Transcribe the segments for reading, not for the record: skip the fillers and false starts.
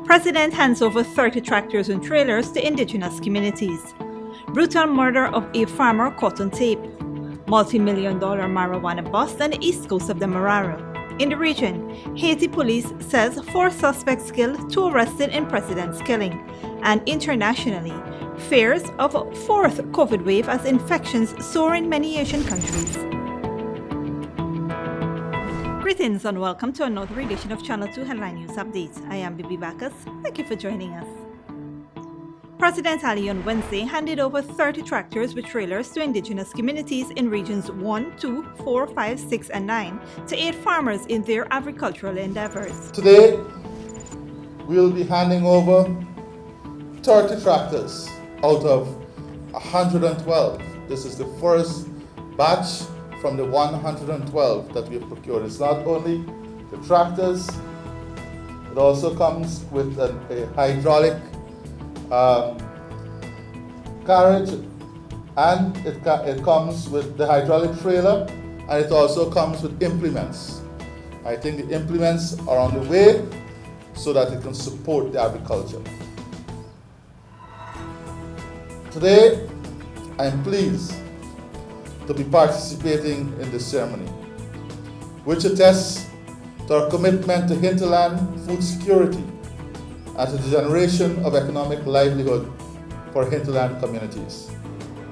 President hands over 30 tractors and trailers to indigenous communities. Brutal murder of a farmer caught on tape. Multi-million-dollar marijuana bust on the east coast of Demerara. In the region, Haiti police says 4 suspects killed, 2 arrested in president's killing. And internationally, fears of a 4th COVID wave as infections soar in many Asian countries. Greetings and welcome to another edition of Channel 2 Headline News Updates. I am Bibi Bacchus. Thank you for joining us. President Ali on Wednesday handed over 30 tractors with trailers to indigenous communities in regions 1, 2, 4, 5, 6, and 9 to aid farmers in their agricultural endeavors. Today, we will be handing over 30 tractors out of 112. This is the first batch from the 112 that we have procured. It's not only the tractors, it also comes with a hydraulic carriage, and it comes with the hydraulic trailer, and it also comes with implements. I think the implements are on the way so that it can support the agriculture. Today, I am pleased to be participating in this ceremony, which attests to our commitment to hinterland food security and to the generation of economic livelihood for hinterland communities.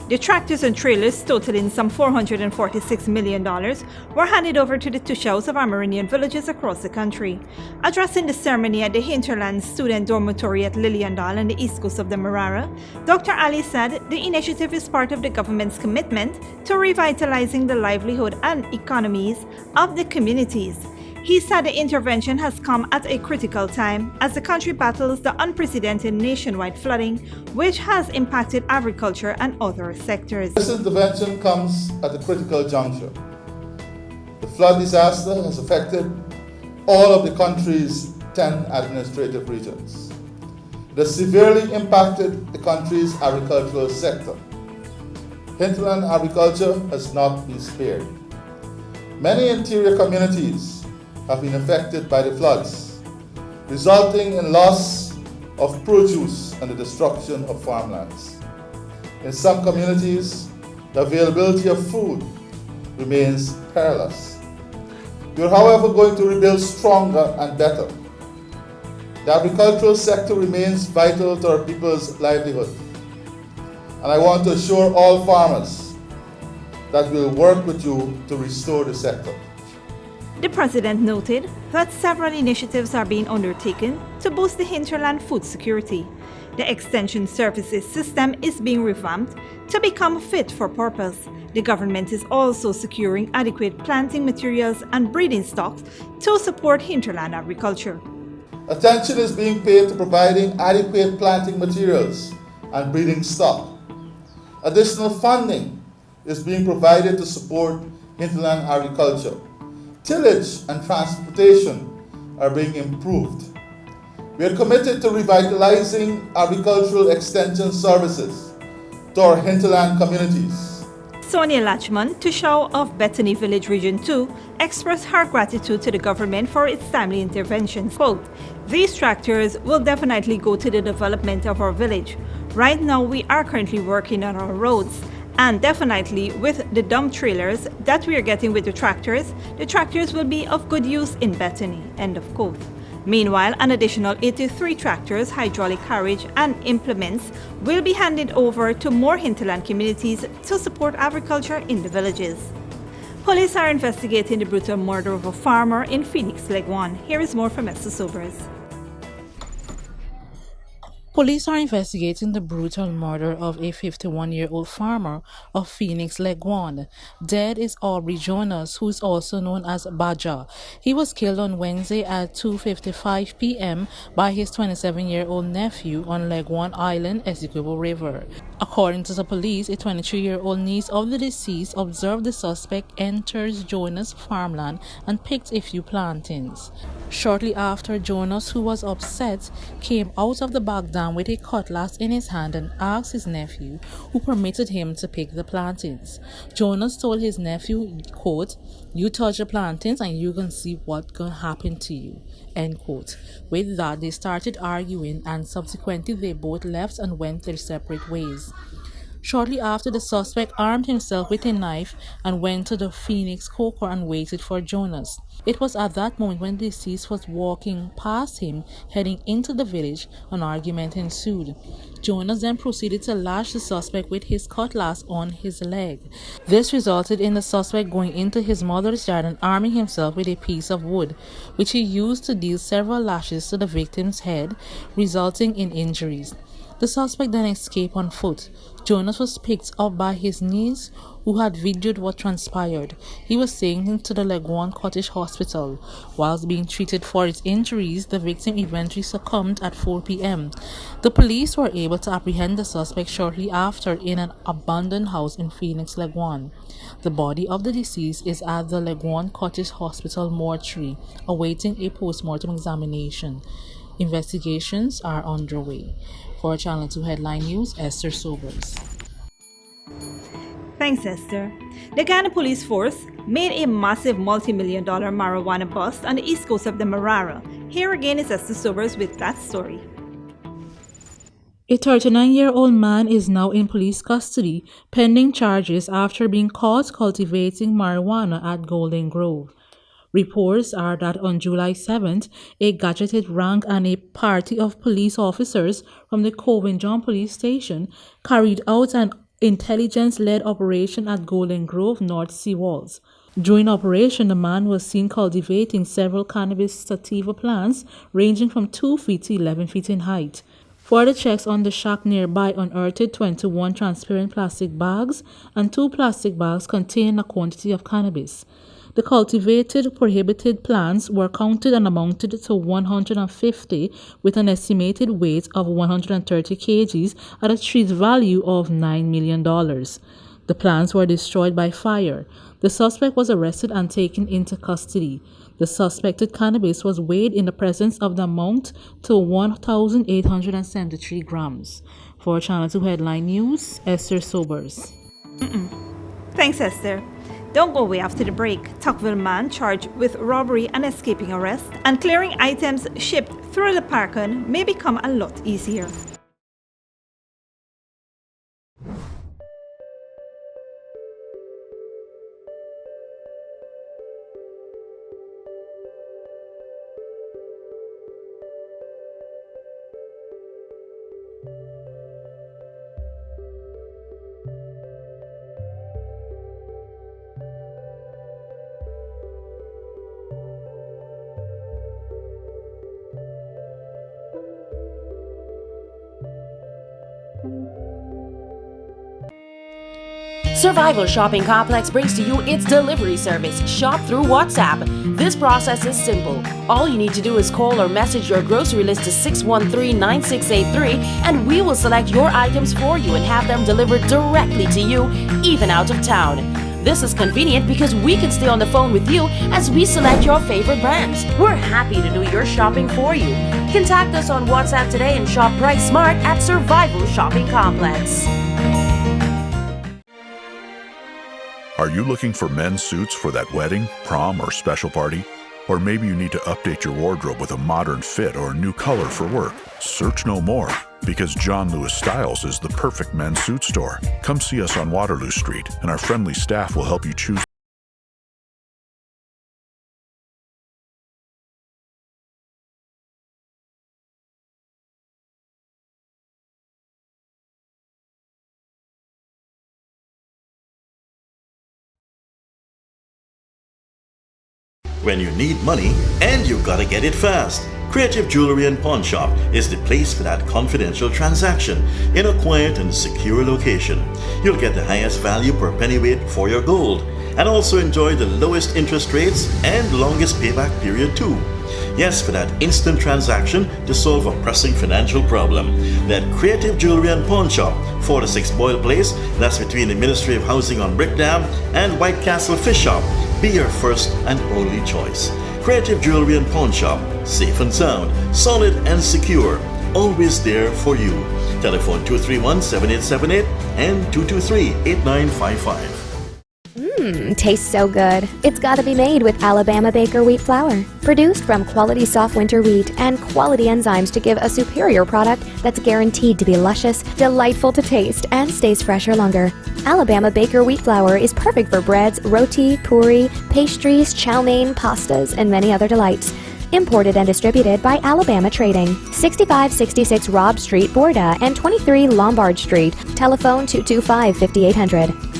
The tractors and trailers, totaling some $446 million, were handed over to the Tushos of Amerindian villages across the country. Addressing the ceremony at the Hinterland Student Dormitory at Lilliandal on the east coast of Demerara, Dr. Ali said the initiative is part of the government's commitment to revitalizing the livelihood and economies of the communities. He said the intervention has come at a critical time as the country battles the unprecedented nationwide flooding, which has impacted agriculture and other sectors. This intervention comes at a critical juncture. The flood disaster has affected all of the country's 10 administrative regions. It has severely impacted the country's agricultural sector. Hinterland agriculture has not been spared. Many interior communities have been affected by the floods, resulting in loss of produce and the destruction of farmlands. In some communities, the availability of food remains perilous. We are, however, going to rebuild stronger and better. The agricultural sector remains vital to our people's livelihood, and I want to assure all farmers that we will work with you to restore the sector. The president noted that several initiatives are being undertaken to boost the hinterland food security. The extension services system is being revamped to become fit for purpose. The government is also securing adequate planting materials and breeding stocks to support hinterland agriculture. Attention is being paid to providing adequate planting materials and breeding stock. Additional funding is being provided to support hinterland agriculture. Tillage and transportation are being improved. We are committed to revitalizing agricultural extension services to our hinterland communities. Sonia Lachman, Tushaw of Bethany Village Region 2, expressed her gratitude to the government for its timely intervention. Quote, "These tractors will definitely go to the development of our village. Right now we are currently working on our roads, and definitely with the dump trailers that we are getting with the tractors will be of good use in Bethany." End of quote. Meanwhile, an additional 83 tractors, hydraulic carriage, and implements will be handed over to more hinterland communities to support agriculture in the villages. Police are investigating the brutal murder of a farmer in Phoenix, Leg 1. Here is more from Esther Sobers. Police are investigating the brutal murder of a 51-year-old farmer of Phoenix, Leg 1. Dead is Aubrey Jonas, who is also known as Baja. He was killed on Wednesday at 2:55 p.m. by his 27-year-old nephew on Leg 1 Island, Essequibo River. According to the police, a 23-year-old niece of the deceased observed the suspect enters Jonas' farmland and picked a few plantings. Shortly after, Jonas, who was upset, came out of the back dam with a cutlass in his hand and asked his nephew, who permitted him to pick the plantains. Jonas told his nephew, quote, "You touch the plantains and you can see what can happen to you," end quote. With that, they started arguing and subsequently they both left and went their separate ways. Shortly after, the suspect armed himself with a knife and went to the Phoenix Coker and waited for Jonas. It was at that moment when the deceased was walking past him, heading into the village, an argument ensued. Jonas then proceeded to lash the suspect with his cutlass on his leg. This resulted in the suspect going into his mother's yard and arming himself with a piece of wood, which he used to deal several lashes to the victim's head, resulting in injuries. The suspect then escaped on foot. Jonas was picked up by his niece, who had videoed what transpired. He was taken to the Leguan Cottage Hospital. Whilst being treated for his injuries, the victim eventually succumbed at 4 p.m. The police were able to apprehend the suspect shortly after in an abandoned house in Phoenix, Leguan. The body of the deceased is at the Leguan Cottage Hospital mortuary, awaiting a post-mortem examination. Investigations are underway. For Channel 2 Headline News, Esther Sobers. Thanks, Esther. The Ghana Police Force made a massive multi-million-dollar marijuana bust on the east coast of Demerara. Here again is Esther Sobers with that story. A 39-year-old man is now in police custody, pending charges after being caught cultivating marijuana at Golden Grove. Reports are that on July 7th, a gadgeted rank and a party of police officers from the Covent John Police Station carried out an intelligence-led operation at Golden Grove North Seawalls. During operation, the man was seen cultivating several cannabis sativa plants ranging from 2 feet to 11 feet in height. Further checks on the shack nearby unearthed 21 transparent plastic bags and 2 plastic bags containing a quantity of cannabis. The cultivated prohibited plants were counted and amounted to 150 with an estimated weight of 130 kgs at a street value of $9 million. The plants were destroyed by fire. The suspect was arrested and taken into custody. The suspected cannabis was weighed in the presence of the amount to 1,873 grams. For Channel 2 Headline News, Esther Sobers. Thanks, Esther. Don't go away after the break. Tuckville man charged with robbery and escaping arrest, and clearing items shipped through the Parkon may become a lot easier. Survival Shopping Complex brings to you its delivery service, Shop Through WhatsApp. This process is simple. All you need to do is call or message your grocery list to 613-9683 and we will select your items for you and have them delivered directly to you, even out of town. This is convenient because we can stay on the phone with you as we select your favorite brands. We're happy to do your shopping for you. Contact us on WhatsApp today and shop price smart at Survival Shopping Complex. Are you looking for men's suits for that wedding, prom, or special party? Or maybe you need to update your wardrobe with a modern fit or a new color for work? Search no more, because John Lewis Styles is the perfect men's suit store. Come see us on Waterloo Street, and our friendly staff will help you choose. When you need money and you gotta get it fast, Creative Jewelry and Pawn Shop is the place for that confidential transaction in a quiet and secure location. You'll get the highest value per pennyweight for your gold and also enjoy the lowest interest rates and longest payback period too. Yes, for that instant transaction to solve a pressing financial problem. That Creative Jewelry and Pawn Shop, 46 Boyle Place, that's between the Ministry of Housing on Brick Dam and White Castle Fish Shop. Be your first and only choice. Creative Jewelry and Pawn Shop, safe and sound, solid and secure, always there for you. Telephone 231-7878 and 223-8955. Tastes so good. It's gotta be made with Alabama Baker wheat flour. Produced from quality soft winter wheat and quality enzymes to give a superior product that's guaranteed to be luscious, delightful to taste, and stays fresher longer. Alabama Baker wheat flour is perfect for breads, roti, puri, pastries, chow mein, pastas, and many other delights. Imported and distributed by Alabama Trading. 6566 Robb Street, Borda, and 23 Lombard Street. Telephone 225-5800.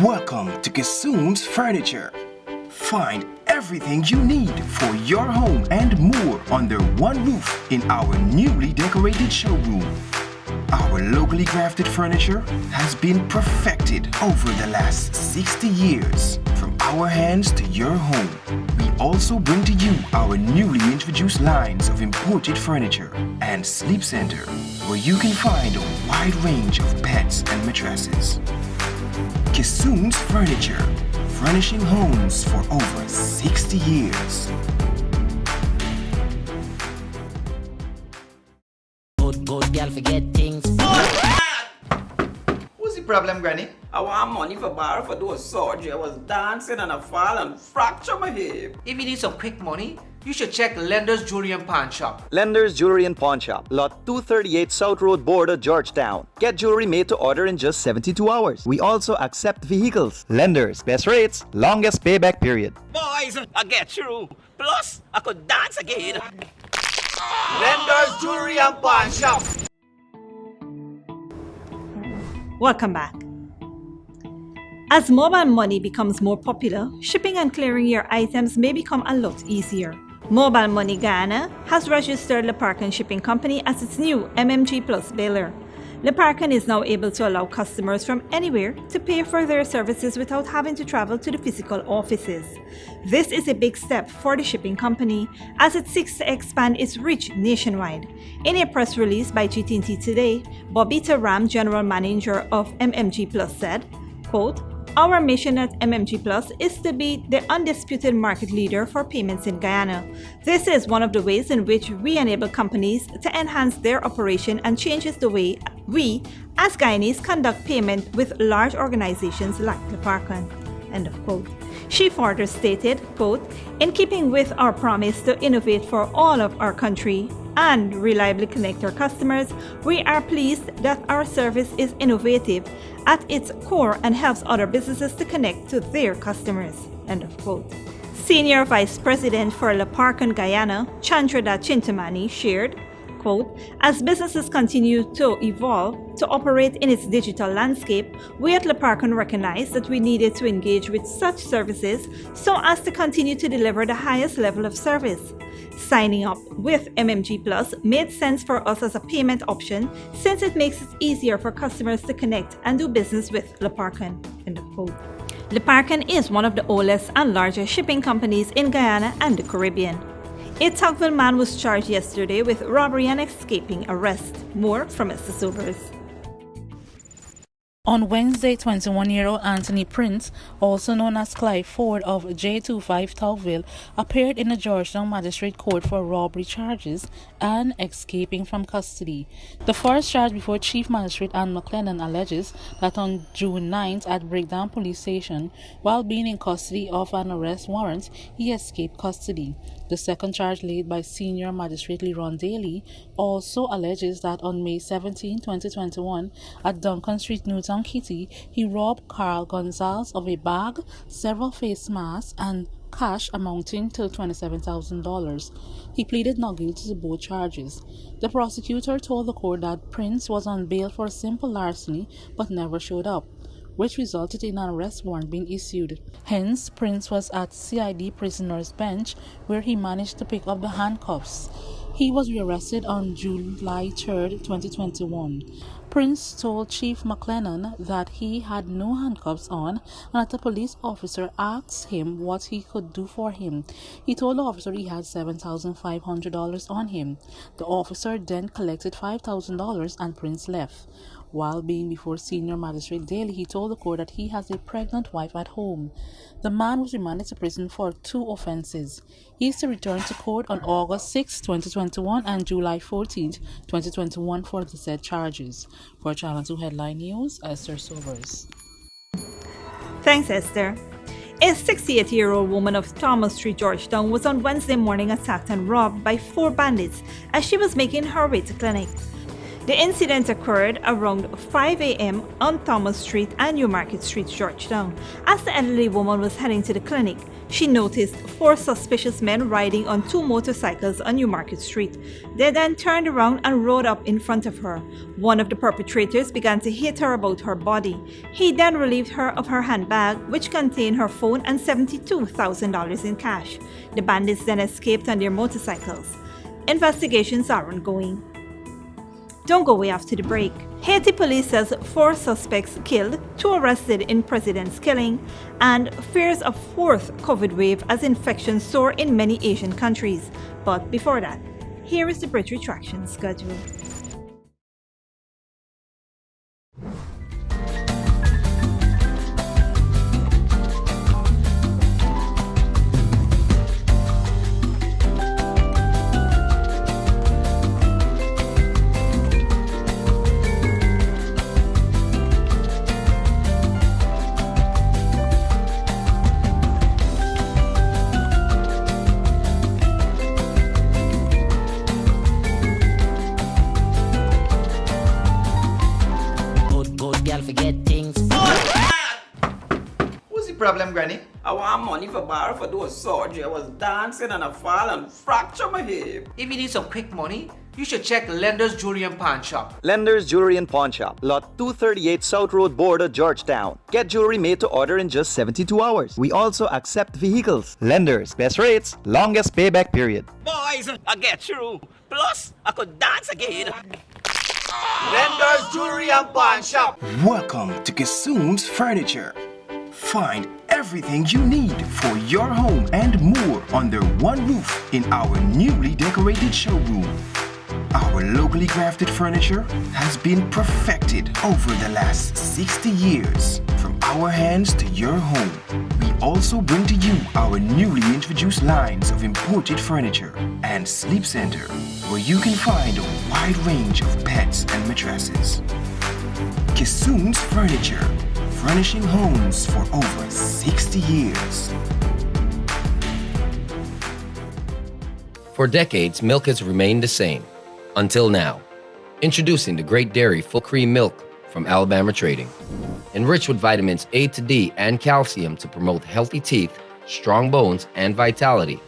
Welcome to Kissoon's Furniture. Find everything you need for your home and more under one roof in our newly decorated showroom. Our locally crafted furniture has been perfected over the last 60 years. From our hands to your home. We also bring to you our newly introduced lines of imported furniture and sleep center, where you can find a wide range of beds and mattresses. Kissoon's Furniture, furnishing homes for over 60 years. Good girl forget things. What's the problem, Granny? I want money for borrow for those surgery. I was dancing and I fall and fracture my hip. If you need some quick money, you should check Lender's Jewelry and Pawn Shop. Lender's Jewelry and Pawn Shop, Lot 238 South Road, Border, Georgetown. Get jewelry made to order in just 72 hours. We also accept vehicles. Lender's, best rates, longest payback period. Boys, I get through. Plus, I could dance again. Lender's Jewelry and Pawn Shop. Welcome back. As mobile money becomes more popular, shipping and clearing your items may become a lot easier. Mobile Money Guyana has registered Leparcan Shipping Company as its new MMG Plus bailer. Leparcan is now able to allow customers from anywhere to pay for their services without having to travel to the physical offices. This is a big step for the shipping company as it seeks to expand its reach nationwide. In a press release by GT&T today, Bobita Ram, General Manager of MMG Plus, said, quote, "Our mission at MMG Plus is to be the undisputed market leader for payments in Guyana. This is one of the ways in which we enable companies to enhance their operation and changes the way we, as Guyanese, conduct payment with large organizations like Leparcan." End of quote. She further stated, quote, "In keeping with our promise to innovate for all of our country and reliably connect our customers, we are pleased that our service is innovative at its core and helps other businesses to connect to their customers." End of quote. Senior Vice President for Leparcan Guyana, Chandrada Chintamani, shared, quote, "As businesses continue to evolve to operate in its digital landscape, we at Leparcan recognized that we needed to engage with such services so as to continue to deliver the highest level of service. Signing up with MMG Plus made sense for us as a payment option since it makes it easier for customers to connect and do business with Leparcan." End of quote. Leparcan is one of the oldest and largest shipping companies in Guyana and the Caribbean. A Tocqueville man was charged yesterday with robbery and escaping arrest. More from Mr. Sobers. On Wednesday, 21-year-old Anthony Prince, also known as Clive Ford of J25 Tocqueville, appeared in the Georgetown Magistrate Court for robbery charges and escaping from custody. The first charge before Chief Magistrate Anne McLennan alleges that on June 9th at Breakdown Police Station, while being in custody of an arrest warrant, he escaped custody. The second charge laid by Senior Magistrate Leron Daly also alleges that on May 17, 2021, at Duncan Street, Newtown, Kitty, he robbed Carl Gonzalez of a bag, several face masks, and cash amounting to $27,000. He pleaded not guilty to both charges. The prosecutor told the court that Prince was on bail for simple larceny but never showed up, which resulted in an arrest warrant being issued. Hence, Prince was at CID prisoner's bench where he managed to pick up the handcuffs. He was rearrested on July 3, 2021. Prince told Chief McLennan that he had no handcuffs on and that the police officer asked him what he could do for him. He told the officer he had $7,500 on him. The officer then collected $5,000 and Prince left. While being before Senior Magistrate Daly, he told the court that he has a pregnant wife at home. The man was remanded to prison for 2 offenses. He is to return to court on August 6, 2021 and July 14, 2021 for the said charges. For Channel 2 Headline News, Esther Sobers. Thanks, Esther. A 68-year-old woman of Thomas Street, Georgetown, was on Wednesday morning attacked and robbed by 4 bandits as she was making her way to clinic. The incident occurred around 5 a.m. on Thomas Street and Newmarket Street, Georgetown. As the elderly woman was heading to the clinic, she noticed 4 suspicious men riding on 2 motorcycles on Newmarket Street. They then turned around and rode up in front of her. One of the perpetrators began to hit her about her body. He then relieved her of her handbag, which contained her phone and $72,000 in cash. The bandits then escaped on their motorcycles. Investigations are ongoing. Don't go away after the break. Haiti police says 4 suspects killed, 2 arrested in president's killing, and fears a 4th COVID wave as infections soar in many Asian countries. But before that, here is the Brit retraction schedule. Problem, Granny? I want money for borrow for do a surgery. I was dancing and I fall and fracture my hip. If you need some quick money, you should check Lender's Jewelry and Pawn Shop. Lender's Jewelry and Pawn Shop, Lot 238 South Road Border, Georgetown. Get jewelry made to order in just 72 hours. We also accept vehicles. Lenders, best rates, longest payback period. Boys, I get through. Plus, I could dance again. Lender's Jewelry and Pawn Shop. Welcome to Kissoon's Furniture. Find everything you need for your home and more under one roof in our newly decorated showroom. Our locally crafted furniture has been perfected over the last 60 years. From our hands to your home, we also bring to you our newly introduced lines of imported furniture and sleep center, where you can find a wide range of beds and mattresses. Kissoon's Furniture, furnishing homes for over 60 years. For decades, milk has remained the same. Until now. Introducing the Great Dairy Full Cream Milk from Alabama Trading. Enriched with vitamins A to D and calcium to promote healthy teeth, strong bones, and vitality.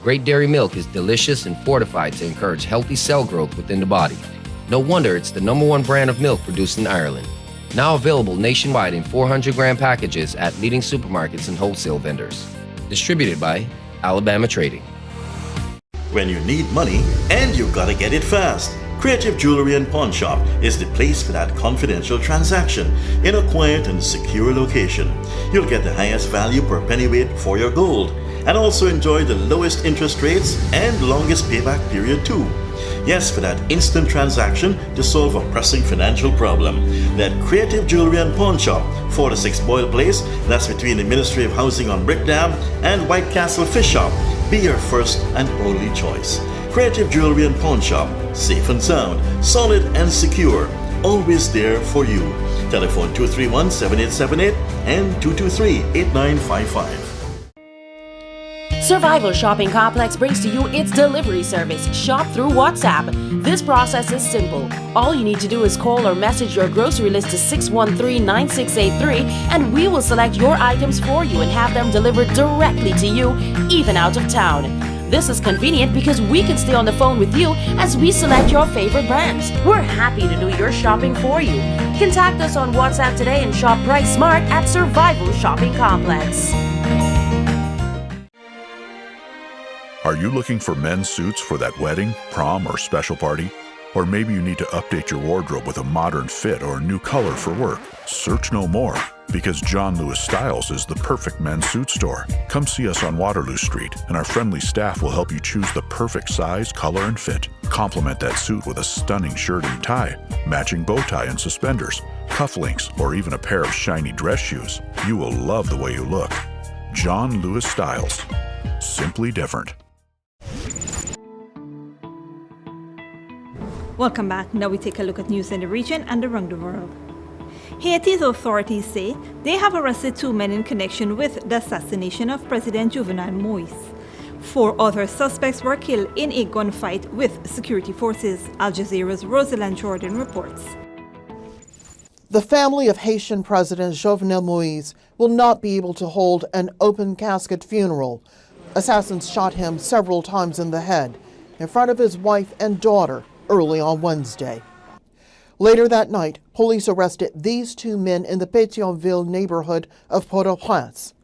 Great Dairy Milk is delicious and fortified to encourage healthy cell growth within the body. No wonder it's the #1 brand of milk produced in Ireland. Now available nationwide in 400-gram packages at leading supermarkets and wholesale vendors. Distributed by Alabama Trading. When you need money and you gotta get it fast, Creative Jewelry and Pawn Shop is the place for that confidential transaction in a quiet and secure location. You'll get the highest value per pennyweight for your gold and also enjoy the lowest interest rates and longest payback period too. Yes, for that instant transaction to solve a pressing financial problem. That Creative Jewelry and Pawn Shop, 46 Boyle Place, that's between the Ministry of Housing on Brickdam and White Castle Fish Shop, be your first and only choice. Creative Jewelry and Pawn Shop, safe and sound, solid and secure, always there for you. Telephone 231-7878 and 223-8955. Survival Shopping Complex brings to you its delivery service, Shop Through WhatsApp. This process is simple. All you need to do is call or message your grocery list to 613-9683 and we will select your items for you and have them delivered directly to you, even out of town. This is convenient because we can stay on the phone with you as we select your favorite brands. We're happy to do your shopping for you. Contact us on WhatsApp today and shop Price Smart at Survival Shopping Complex. Are you looking for men's suits for that wedding, prom, or special party? Or maybe you need to update your wardrobe with a modern fit or a new color for work. Search no more, Because John Lewis Styles is the perfect men's suit store. Come see us on Waterloo Street, and our friendly staff will help you choose the perfect size, color, and fit. Complement that suit with a stunning shirt and tie, matching bow tie and suspenders, cufflinks, or even a pair of shiny dress shoes. You will love the way you look. John Lewis Styles. Simply different. Welcome back. Now we take a look at news in the region and around the world. Haiti's authorities say they have arrested 2 men in connection with the assassination of President Jovenel Moïse. 4 other suspects were killed in a gunfight with security forces. Al Jazeera's Rosalind Jordan reports. The family of Haitian President Jovenel Moïse will not be able to hold an open casket funeral. Assassins shot him several times in the head in front of his wife and daughter early on Wednesday. Later that night, police arrested these 2 men in the Pétionville neighborhood of Port-au-Prince.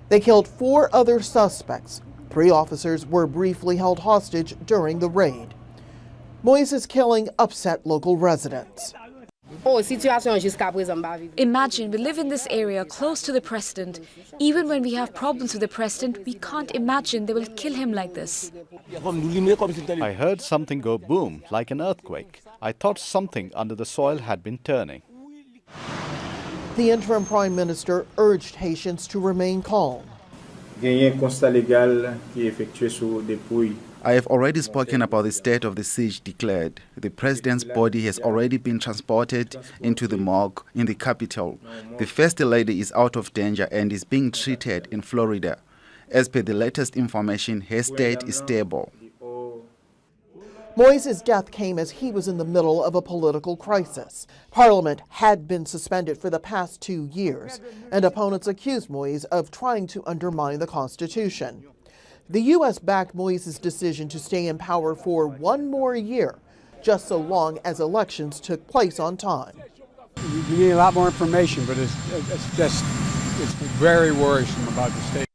They killed 4 other suspects. 3 officers were briefly held hostage during the raid. Moïse's killing upset local residents. Imagine we live in this area close to the president. Even when we have problems with the president, we can't imagine they will kill him like this. I heard something go boom, like an earthquake. I thought something under the soil had been turning. The interim prime minister urged Haitians to remain calm. I have already spoken about the state of the siege declared. The president's body has already been transported into the morgue in the capital. The first lady is out of danger and is being treated in Florida. As per the latest information, her state is stable. Moïse's death came as he was in the middle of a political crisis. Parliament had been suspended for the past 2 years, and opponents accused Moïse of trying to undermine the Constitution. The U.S. backed Moïse's decision to stay in power for 1 more year, just so long as elections took place on time. We need a lot more information, but it's very worrisome about the state.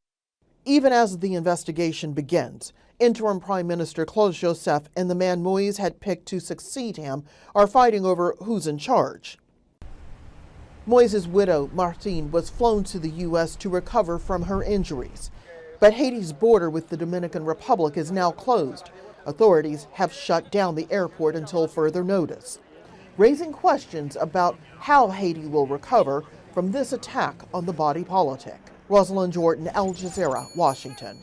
Even as the investigation begins, interim Prime Minister Claude Joseph and the man Moïse had picked to succeed him are fighting over who's in charge. Moïse's widow, Martine, was flown to the U.S. to recover from her injuries. But Haiti's border with the Dominican Republic is now closed. Authorities have shut down the airport until further notice, raising questions about how Haiti will recover from this attack on the body politic. Rosalind Jordan, Al Jazeera, Washington.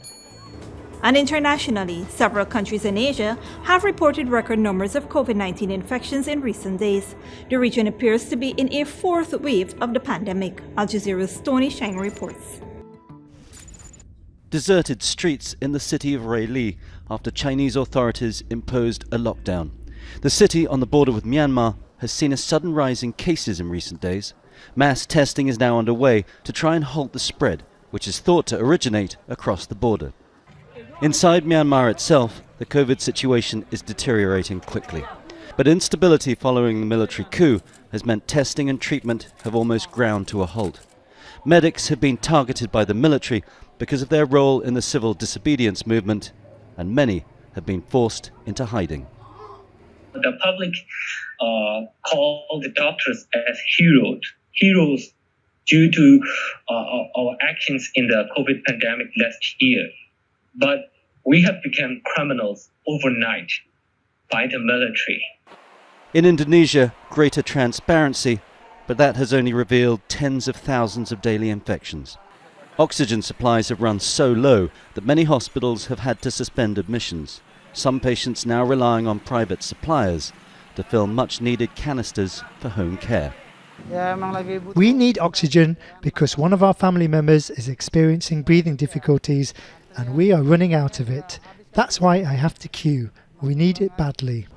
And internationally, several countries in Asia have reported record numbers of COVID-19 infections in recent days. The region appears to be in a 4th wave of the pandemic. Al Jazeera's Tony Shang reports. Deserted streets in the city of Rayli after Chinese authorities imposed a lockdown. The city on the border with Myanmar has seen a sudden rise in cases in recent days. Mass testing is now underway to try and halt the spread, which is thought to originate across the border. Inside Myanmar itself, the COVID situation is deteriorating quickly. But instability following the military coup has meant testing and treatment have almost ground to a halt. Medics have been targeted by the military because of their role in the civil disobedience movement, and many have been forced into hiding. The public call the doctors as heroes due to our actions in the COVID pandemic last year. But we have become criminals overnight by the military. In Indonesia, greater transparency, but that has only revealed tens of thousands of daily infections. Oxygen supplies have run so low that many hospitals have had to suspend admissions. Some patients now relying on private suppliers to fill much-needed canisters for home care. We need oxygen because one of our family members is experiencing breathing difficulties and we are running out of it. That's why I have to queue. We need it badly.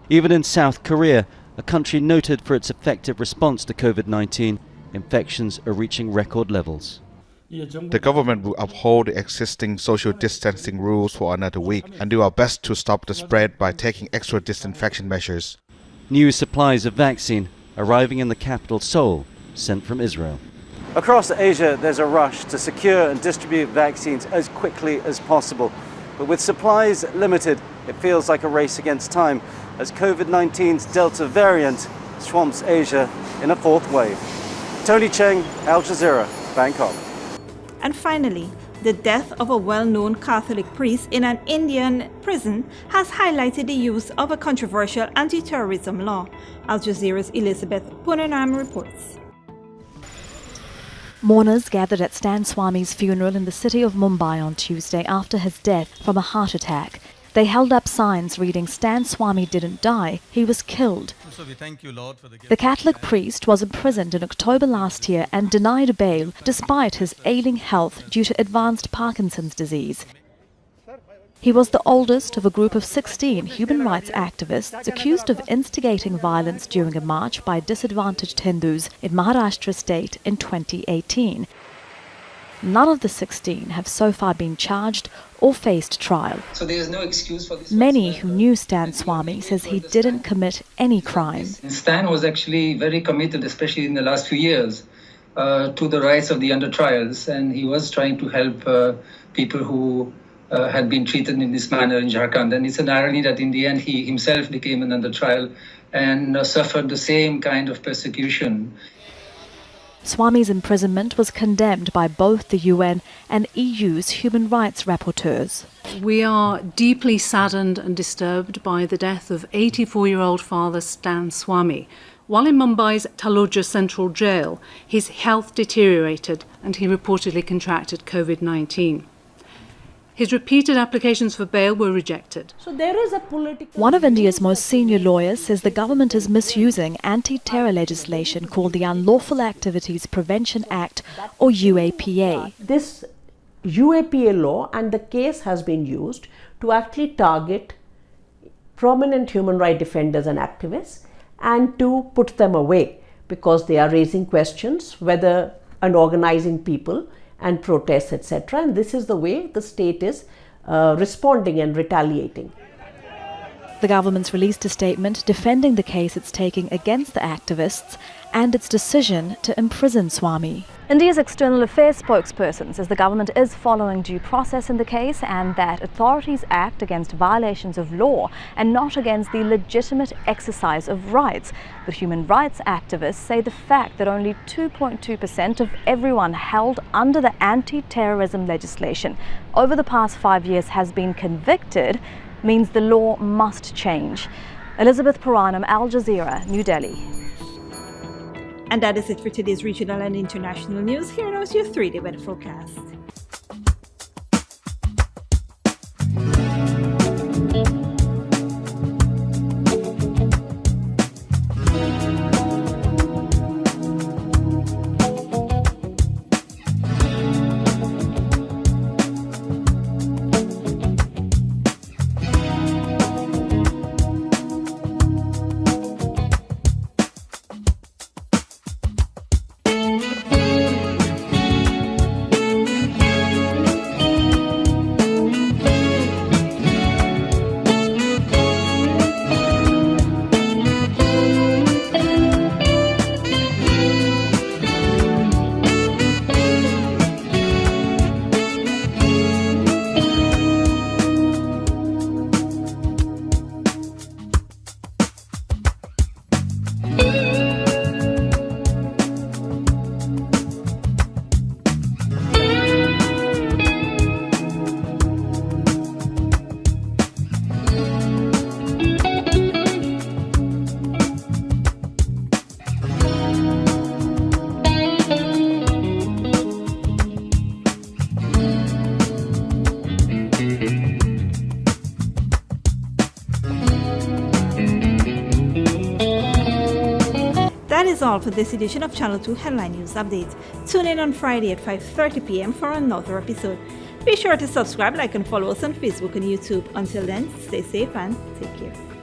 Even in South Korea, a country noted for its effective response to COVID-19, infections are reaching record levels. The government will uphold the existing social distancing rules for another week and do our best to stop the spread by taking extra disinfection measures. New supplies of vaccine arriving in the capital Seoul, sent from Israel. Across Asia, there's a rush to secure and distribute vaccines as quickly as possible. But with supplies limited, it feels like a race against time as COVID-19's Delta variant swamps Asia in a 4th wave. Tony Cheng, Al Jazeera, Bangkok. And finally, the death of a well-known Catholic priest in an Indian prison has highlighted the use of a controversial anti-terrorism law. Al Jazeera's Elizabeth Punanam reports. Mourners gathered at Stan Swami's funeral in the city of Mumbai on Tuesday after his death from a heart attack. They held up signs reading, "Stan Swami didn't die, he was killed." The Catholic priest was imprisoned in October last year and denied bail despite his ailing health due to advanced Parkinson's disease. He was the oldest of a group of 16 human rights activists accused of instigating violence during a march by disadvantaged Hindus in Maharashtra state in 2018. None of the 16 have so far been charged or faced trial. So there is no excuse for this. Many who knew Stan Swami says he didn't commit any crime. Stan was actually very committed, especially in the last few years, to the rights of the under trials, and he was trying to help people who had been treated in this manner in Jharkhand. And it's an irony that in the end he himself became an under trial and suffered the same kind of persecution. Swami's imprisonment was condemned by both the UN and EU's human rights rapporteurs. We are deeply saddened and disturbed by the death of 84-year-old father Stan Swami. While in Mumbai's Taloja Central Jail, his health deteriorated and he reportedly contracted COVID-19. His repeated applications for bail were rejected. So there is a political... One of India's most senior lawyers says the government is misusing anti-terror legislation called the Unlawful Activities Prevention Act, or UAPA. This UAPA law and the case has been used to actually target prominent human rights defenders and activists and to put them away because they are raising questions whether and organizing people and protests, etc. And this is the way the state is responding and retaliating. The government's released a statement defending the case it's taking against the activists and its decision to imprison Swami. India's External Affairs spokesperson says the government is following due process in the case and that authorities act against violations of law and not against the legitimate exercise of rights. But human rights activists say the fact that only 2.2% of everyone held under the anti-terrorism legislation over the past 5 years has been convicted means the law must change. Elizabeth Puranam, Al Jazeera, New Delhi. And that is it for today's regional and international news. Here now is your 3-day weather forecast. That is all for this edition of Channel 2 Headline News Update. Tune in on Friday at 5:30 p.m. for another episode. Be sure to subscribe, like and follow us on Facebook and YouTube. Until then, stay safe and take care.